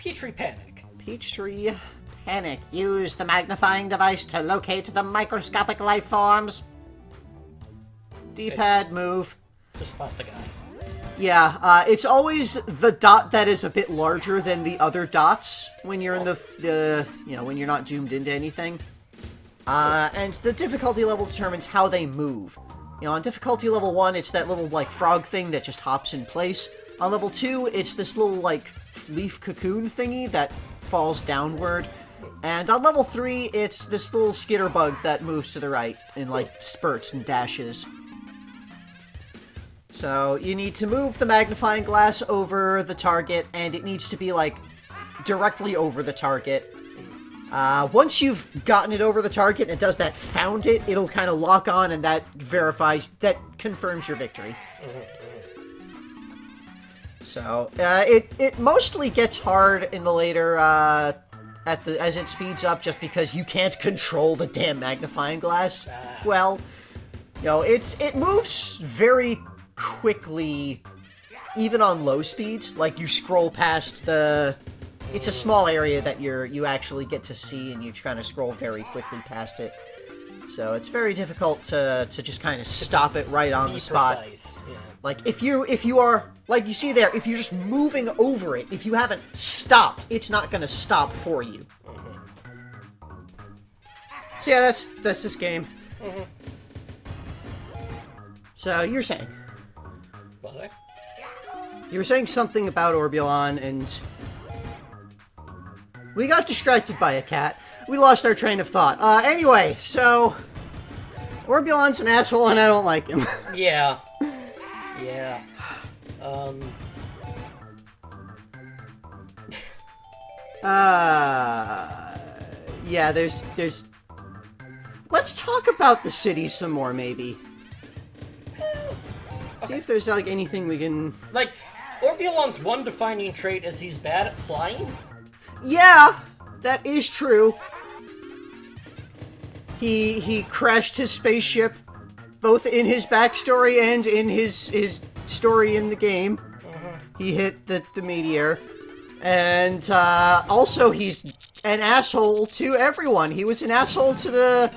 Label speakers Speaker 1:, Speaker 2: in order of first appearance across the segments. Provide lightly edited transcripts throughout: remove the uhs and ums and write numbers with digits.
Speaker 1: Petri Panic.
Speaker 2: Petri Panic. Use the magnifying device to locate the microscopic life forms. D-pad, move.
Speaker 1: Just spot the guy.
Speaker 2: Yeah, it's always the dot that is a bit larger than the other dots when you're in the when you're not zoomed into anything. And the difficulty level determines how they move. You know, on difficulty level 1, it's that little, like, frog thing that just hops in place. On level 2, it's this little, like, leaf cocoon thingy that falls downward. And on level 3, it's this little skitter bug that moves to the right in, like, spurts and dashes. So, you need to move the magnifying glass over the target, and it needs to be, like, directly over the target. Once you've gotten it over the target and it does that found it, it'll kind of lock on, and that confirms your victory. So, it mostly gets hard in the later, as it speeds up, just because you can't control the damn magnifying glass. Well, you know, it moves very quickly, even on low speeds. Like, you scroll past it's a small area that you actually get to see, and you kind of scroll very quickly past it. So it's very difficult to just kind of stop it right on the spot.
Speaker 1: Precise. Yeah.
Speaker 2: Like, if you are, like you see there, if you're just moving over it, if you haven't stopped, it's not going to stop for you. So yeah, that's this game. So, you're saying?
Speaker 1: Was I?
Speaker 2: You were saying something about Orbulon, and we got distracted by a cat. We lost our train of thought. Anyway, so Orbulon's an asshole, and I don't like him.
Speaker 1: Yeah. Yeah.
Speaker 2: Yeah, there's... Let's talk about the city some more, maybe. See if there's, like, anything we can...
Speaker 1: Like, Orbulon's one defining trait is he's bad at flying.
Speaker 2: Yeah, that is true. He crashed his spaceship, both in his backstory and in his story in the game. He hit the meteor. And, also he's an asshole to everyone. He was an asshole to the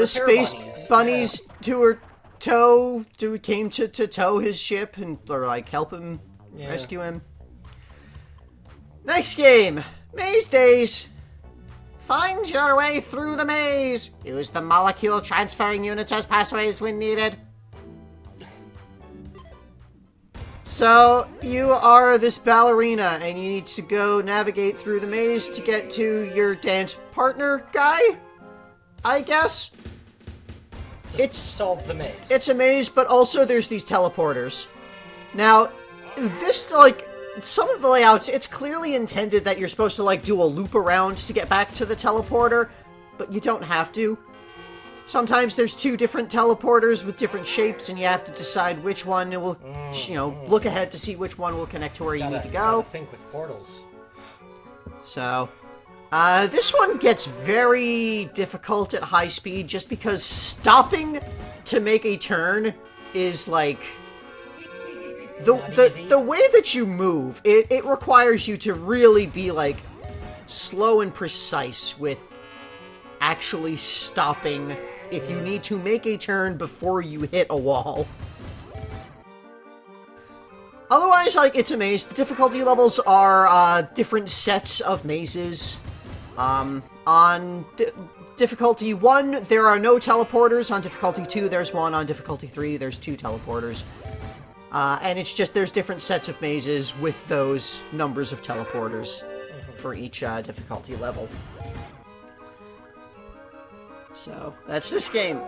Speaker 2: space bunnies who came to tow his ship or like help him rescue him. Next game, Maze Daze. Find your way through the maze. Use the molecule transferring units as pathways when needed. So, you are this ballerina, and you need to go navigate through the maze to get to your dance partner guy, I guess?
Speaker 1: It's solve the maze.
Speaker 2: It's a maze, but also there's these teleporters. Now, this, like, some of the layouts, it's clearly intended that you're supposed to, like, do a loop around to get back to the teleporter, but you don't have to. Sometimes there's two different teleporters with different shapes, and you have to decide which one will, look ahead to see which one will connect to where you need to go.
Speaker 1: Gotta think with portals.
Speaker 2: So, this one gets very difficult at high speed just because stopping to make a turn is, like, the way that you move, it requires you to really be, like, slow and precise with actually stopping if you need to make a turn before you hit a wall. Otherwise, like, it's a maze. The difficulty levels are, different sets of mazes. On difficulty 1, there are no teleporters. On difficulty 2, there's one. On difficulty 3, there's 2 teleporters. And it's just, there's different sets of mazes with those numbers of teleporters for each, difficulty level. So, that's this game.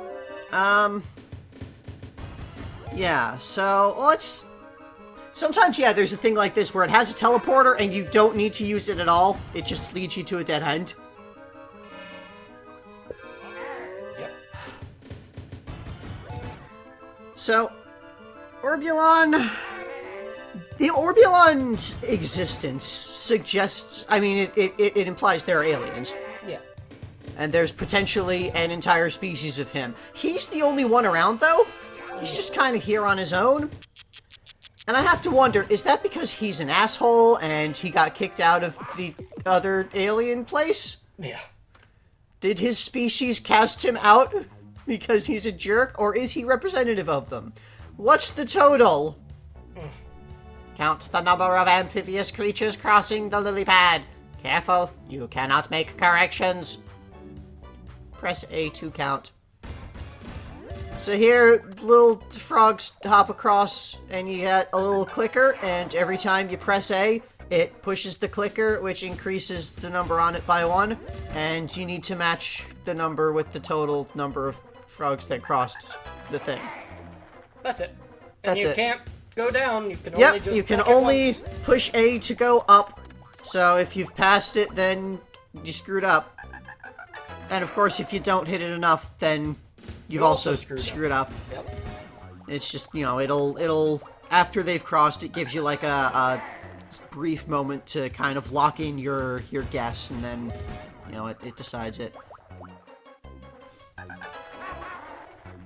Speaker 2: Yeah, so, let's... Sometimes, yeah, there's a thing like this where it has a teleporter and you don't need to use it at all. It just leads you to a dead end.
Speaker 1: Yep.
Speaker 2: So, Orbulon... The Orbulon's existence suggests... I mean, it implies there are aliens.
Speaker 1: Yeah.
Speaker 2: And there's potentially an entire species of him. He's the only one around, though. He's just kind of here on his own. And I have to wonder, is that because he's an asshole and he got kicked out of the other alien place?
Speaker 1: Yeah.
Speaker 2: Did his species cast him out because he's a jerk, or is he representative of them? What's the total? Count the number of amphibious creatures crossing the lily pad. Careful, you cannot make corrections. Press A to count. So here, little frogs hop across, and you get a little clicker, and every time you press A, it pushes the clicker, which increases the number on it by 1, and you need to match the number with the total number of frogs that crossed the thing.
Speaker 1: That's it.
Speaker 2: That's
Speaker 1: and you
Speaker 2: it.
Speaker 1: can't go down, you can only
Speaker 2: Yep,
Speaker 1: just
Speaker 2: you can
Speaker 1: click it
Speaker 2: only
Speaker 1: once.
Speaker 2: push A to go up, so if you've passed it, then you screwed up. And of course, if you don't hit it enough, then you've
Speaker 1: You
Speaker 2: also
Speaker 1: also
Speaker 2: screwed up.
Speaker 1: Yep.
Speaker 2: It's just, you know, it'll after they've crossed, it gives you like a brief moment to kind of lock in your guess, and then, you know, it decides it.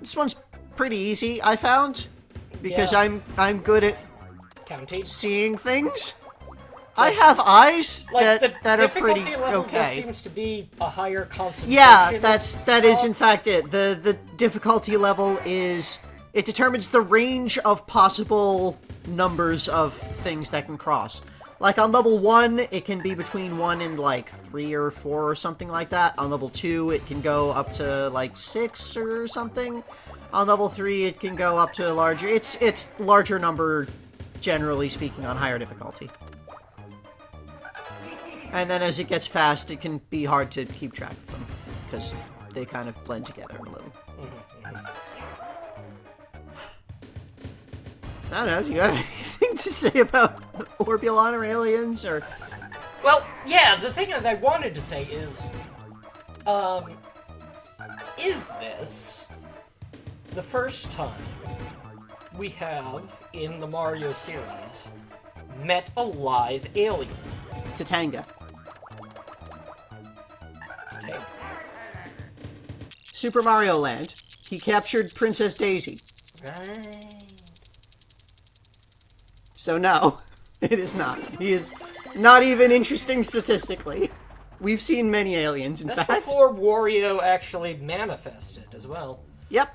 Speaker 2: This one's pretty easy, I found, because
Speaker 1: Yeah.
Speaker 2: I'm good at
Speaker 1: Counting.
Speaker 2: seeing things. I have eyes
Speaker 1: Like, the
Speaker 2: that are
Speaker 1: difficulty
Speaker 2: pretty
Speaker 1: level just
Speaker 2: okay.
Speaker 1: seems to be a higher concentration.
Speaker 2: Yeah,
Speaker 1: of
Speaker 2: that is in
Speaker 1: frogs.
Speaker 2: fact it. The difficulty level is, it determines the range of possible numbers of things that can cross. Like on level 1, it can be between 1 and like 3 or 4 or something like that. On level 2, it can go up to like 6 or something. On level 3, it can go up to larger. It's larger number, generally speaking, on higher difficulty. And then as it gets fast, it can be hard to keep track of them, because they kind of blend together a little. I don't know, do you have anything to say about Orbulon or aliens, or...
Speaker 1: Well, yeah, the thing that I wanted to say is this the first time we have, in the Mario series, met a live alien?
Speaker 2: Tatanga. Super Mario Land. He captured Princess Daisy.
Speaker 1: Right.
Speaker 2: So no, it is not. He is not even interesting statistically. We've seen many aliens, in
Speaker 1: That's
Speaker 2: fact.
Speaker 1: before Wario actually manifested as well.
Speaker 2: Yep.